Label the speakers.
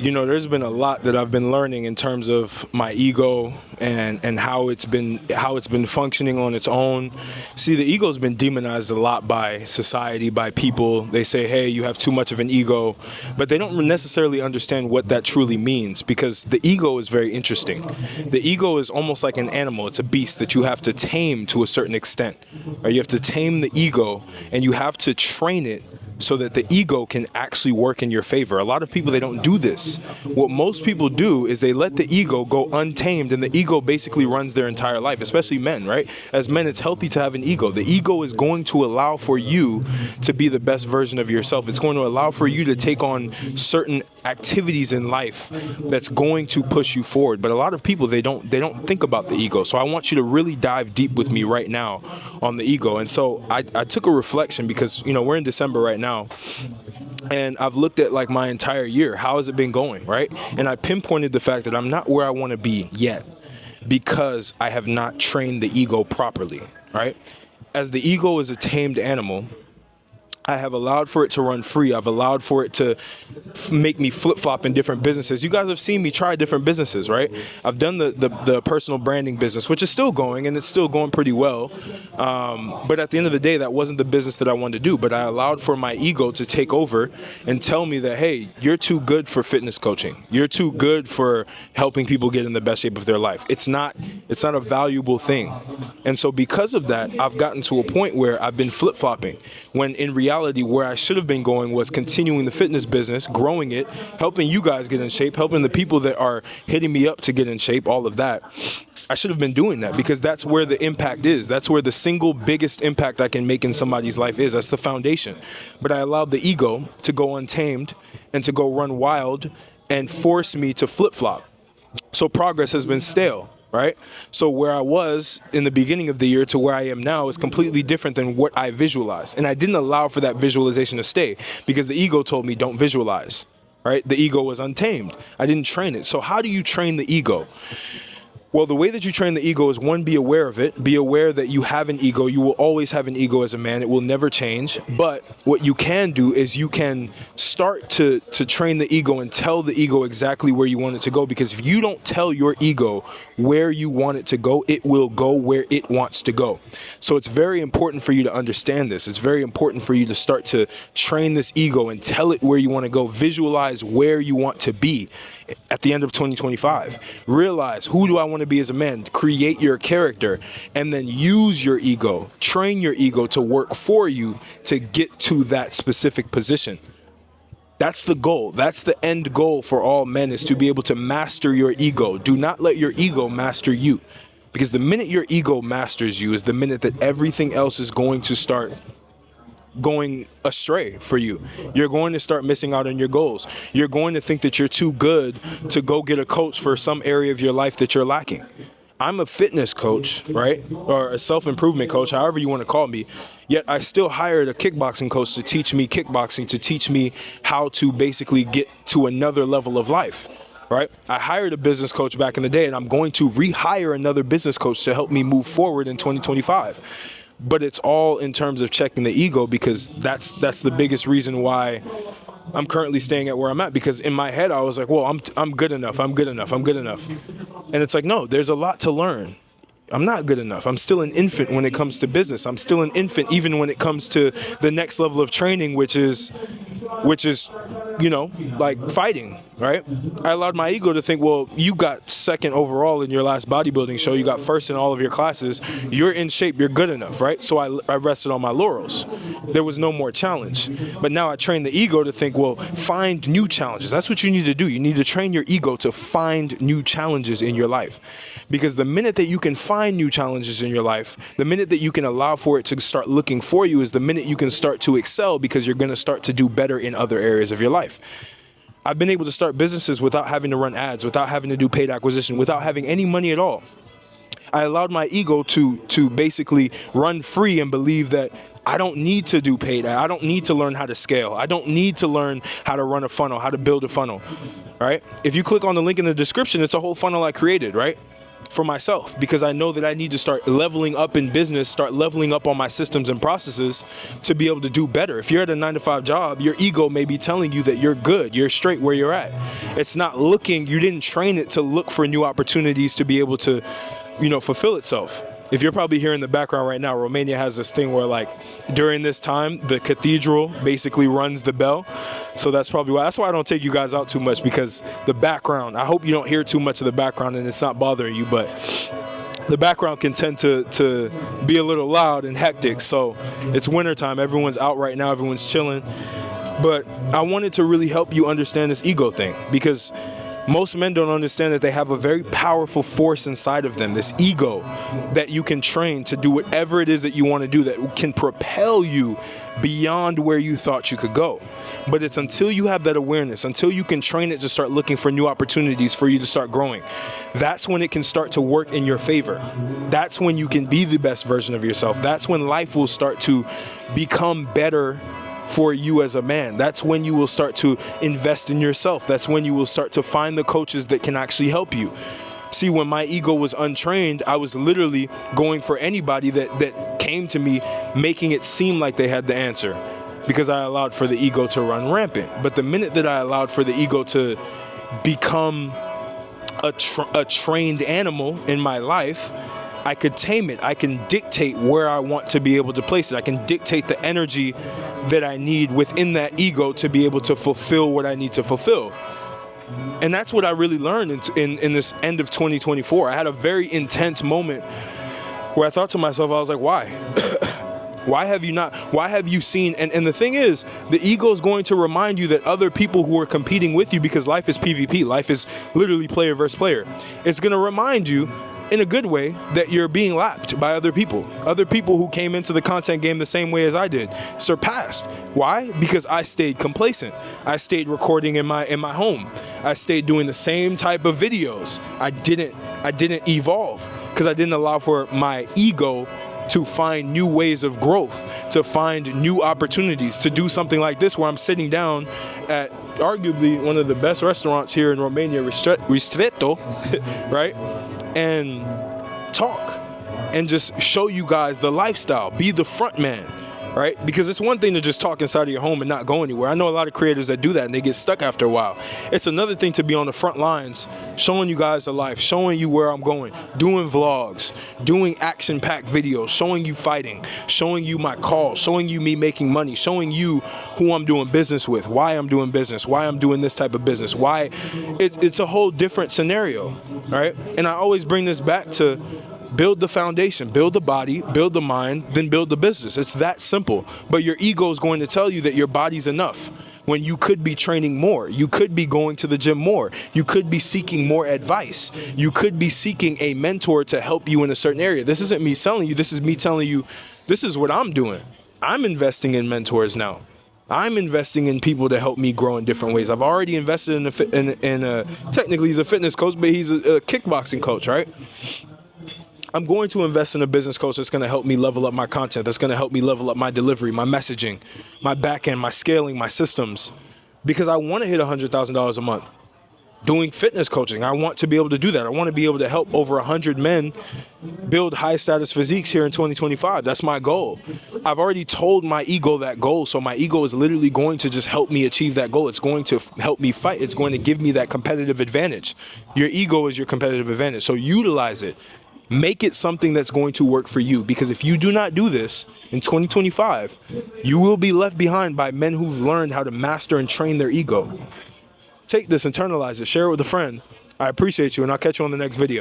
Speaker 1: there's been a lot that I've been learning in terms of my ego and how it's been functioning on its own. See, the ego's been demonized a lot by society, by people. They say, hey, you have too much of an ego, but they don't necessarily understand what that truly means, because the ego is very interesting. The ego is almost like an animal. It's a beast that you have to tame to a certain extent. Right? You have to tame the ego, and you have to train it so that the ego can actually work in your favor. A lot of people, they don't do this. What most people do is they let the ego go untamed, and the ego basically runs their entire life, especially men, right? As men, it's healthy to have an ego. The ego is going to allow for you to be the best version of yourself. It's going to allow for you to take on certain activities in life that's going to push you forward. But a lot of people, they don't think about the ego. So I want you to really dive deep with me right now on the ego. And so I took a reflection, because we're in December right now, and I've looked at like my entire year. How has it been going, right? And I pinpointed the fact that I'm not where I want to be yet, because I have not trained the ego properly, right? As the ego is a tamed animal, I have allowed for it to run free. I've allowed for it to make me flip-flop in different businesses. You guys have seen me try different businesses, right? I've done the personal branding business, which is still going, and it's still going pretty well. But at the end of the day, that wasn't the business that I wanted to do. But I allowed for my ego to take over and tell me that, hey, you're too good for fitness coaching. You're too good for helping people get in the best shape of their life. It's not a valuable thing. And so because of that, I've gotten to a point where I've been flip-flopping, when in reality, where I should have been going was continuing the fitness business, growing it, helping you guys get in shape, helping the people that are hitting me up to get in shape, all of that. I should have been doing that, because that's where the impact is. That's where the single biggest impact I can make in somebody's life is. That's the foundation. But I allowed the ego to go untamed and to go run wild and force me to flip-flop. So progress has been stale. Right? So where I was in the beginning of the year to where I am now is completely different than what I visualized. And I didn't allow for that visualization to stay, because the ego told me don't visualize, right? The ego was untamed. I didn't train it. So how do you train the ego? Well, the way that you train the ego is, one, be aware of it. Be aware that you have an ego. You will always have an ego as a man. It will never change. But what you can do is you can start to train the ego and tell the ego exactly where you want it to go. Because if you don't tell your ego where you want it to go, it will go where it wants to go. So it's very important for you to understand this. It's very important for you to start to train this ego and tell it where you want to go. Visualize where you want to be at the end of 2025. Realize, who do I want to be as a man? Create your character, and then use your ego. Train your ego to work for you to get to that specific position. That's the goal. That's the end goal for all men, is to be able to master your ego. Do not let your ego master you, because the minute your ego masters you is the minute that everything else is going to start going astray for you. You're going to start missing out on your goals. You're going to think that you're too good to go get a coach for some area of your life that you're lacking. I'm a fitness coach, right? Or a self-improvement coach, however you want to call me. Yet I still hired a kickboxing coach to teach me kickboxing, to teach me how to basically get to another level of life. Right? I hired a business coach back in the day, and I'm going to rehire another business coach to help me move forward in 2025. But it's all in terms of checking the ego, because that's the biggest reason why I'm currently staying at where I'm at. Because in my head, I was like, well, I'm good enough. I'm good enough. I'm good enough. And it's like, no, there's a lot to learn. I'm not good enough. I'm still an infant when it comes to business. I'm still an infant even when it comes to the next level of training, which is, like fighting, right? I allowed my ego to think, well, you got second overall in your last bodybuilding show. You got first in all of your classes. You're in shape. You're good enough, right? So I rested on my laurels. There was no more challenge. But now I train the ego to think, well, find new challenges. That's what you need to do. You need to train your ego to find new challenges in your life. Because the minute that you can find new challenges in your life, the minute that you can allow for it to start looking for you, is the minute you can start to excel, because you're going to start to do better in other areas of your life. I've been able to start businesses without having to run ads, without having to do paid acquisition, without having any money at all. I allowed my ego to basically run free and believe that I don't need to do paid ad. I don't need to learn how to scale. I don't need to learn how to run a funnel, how to build a funnel, right? If you click on the link in the description, it's a whole funnel I created, right? for myself, because I know that I need to start leveling up in business, start leveling up on my systems and processes to be able to do better. If you're at a 9-to-5 job, your ego may be telling you that you're good, you're straight where you're at. It's not looking, you didn't train it to look for new opportunities to be able to, fulfill itself. If you're probably hearing in the background right now, Romania has this thing where, like, during this time, the cathedral basically runs the bell. So that's why I don't take you guys out too much, because the background, I hope you don't hear too much of the background and it's not bothering you, but the background can tend to be a little loud and hectic. So it's wintertime, everyone's out right now, everyone's chilling. But I wanted to really help you understand this ego thing, because most men don't understand that they have a very powerful force inside of them, this ego that you can train to do whatever it is that you want to do, that can propel you beyond where you thought you could go. But it's until you have that awareness, until you can train it to start looking for new opportunities for you to start growing, that's when it can start to work in your favor. That's when you can be the best version of yourself. That's when life will start to become better for you as a man. That's when you will start to invest in yourself. That's when you will start to find the coaches that can actually help you. See, when my ego was untrained, I was literally going for anybody that came to me, making it seem like they had the answer, because I allowed for the ego to run rampant. But the minute that I allowed for the ego to become a trained animal in my life, I could tame it. I can dictate where I want to be able to place it. I can dictate the energy that I need within that ego to be able to fulfill what I need to fulfill. And that's what I really learned in this end of 2024. I had a very intense moment where I thought to myself, I was like, why? Why have you seen, and the thing is, the ego is going to remind you that other people who are competing with you, because life is PvP, life is literally player versus player. It's going to remind you, in a good way, that you're being lapped by other people who came into the content game the same way as I did, surpassed. Why? Because I stayed complacent. I stayed recording in my home. I stayed doing the same type of videos. I didn't evolve, because I didn't allow for my ego to find new ways of growth, to find new opportunities, to do something like this, where I'm sitting down at arguably one of the best restaurants here in Romania, Ristretto, right? And talk and just show you guys the lifestyle, be the front man, right? Because it's one thing to just talk inside of your home and not go anywhere. I know a lot of creators that do that and they get stuck after a while. It's another thing to be on the front lines, showing you guys the life, showing you where I'm going, doing vlogs, doing action-packed videos, showing you fighting, showing you my calls, showing you me making money, showing you who I'm doing business with, why I'm doing business, why I'm doing this type of business, why it's a whole different scenario, right? And I always bring this back to build the foundation, build the body, build the mind, then build the business. It's that simple. But your ego is going to tell you that your body's enough, when you could be training more. You could be going to the gym more. You could be seeking more advice. You could be seeking a mentor to help you in a certain area. This isn't me selling you. This is me telling you, this is what I'm doing. I'm investing in mentors now. I'm investing in people to help me grow in different ways. I've already invested technically he's a fitness coach, but he's a kickboxing coach, right? I'm going to invest in a business coach that's going to help me level up my content, that's going to help me level up my delivery, my messaging, my back end, my scaling, my systems, because I want to hit $100,000 a month. Doing fitness coaching, I want to be able to do that. I want to be able to help over 100 men build high status physiques here in 2025. That's my goal. I've already told my ego that goal, so my ego is literally going to just help me achieve that goal. It's going to help me fight. It's going to give me that competitive advantage. Your ego is your competitive advantage, so utilize it. Make it something that's going to work for you, because if you do not do this in 2025, you will be left behind by men who've learned how to master and train their ego. Take this, internalize it, share it with a friend. I appreciate you, and I'll catch you on the next video.